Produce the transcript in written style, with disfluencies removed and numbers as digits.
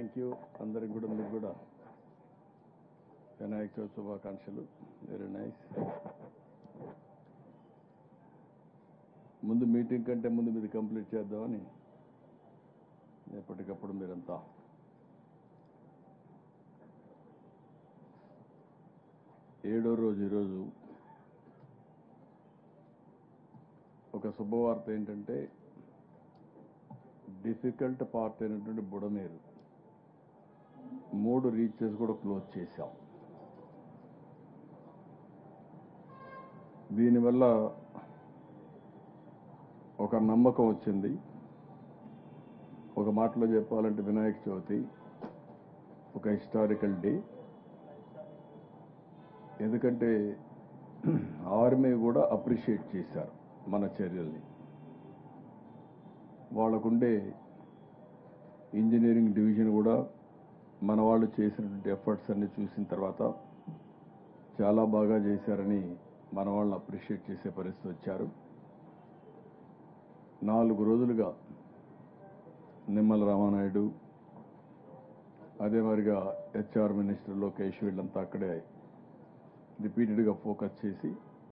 Thank you. అందరికి కూడా మీకు కూడా వినాయక చవితి శుభాకాంక్షలు. Very nice. ముందు మీటింగ్ కంటే ముందు మీది కంప్లీట్ చేద్దామని ఎప్పటికప్పుడు మీరంతా ఏడో రోజు ఈరోజు ఒక శుభవార్త ఏంటంటే డిఫికల్ట్ పార్ట్ అయినటువంటి బుడమేరు 3 రీచెస్ కూడా క్లోజ్ చేశాం. దీనివల్ల ఒక నమ్మకం వచ్చింది. ఒక మాటలో చెప్పాలంటే వినాయక చవితి ఒక హిస్టారికల్ డే. ఎందుకంటే ఆర్మీ కూడా అప్రిషియేట్ చేశారు మన చర్యల్ని. వాళ్ళకుండే ఇంజనీరింగ్ డివిజన్ కూడా మన వాళ్ళు చేసినటువంటి ఎఫర్ట్స్ అన్ని చూసిన తర్వాత చాలా బాగా చేశారని మన వాళ్ళని అప్రిషియేట్ చేసే పరిస్థితి వచ్చారు. 4 రోజులుగా నిమ్మల రామానాయుడు, అదే మరిగా HR మినిస్టర్ లోకేష్ వీళ్ళంతా అక్కడే రిపీటెడ్గా ఫోకస్ చేసి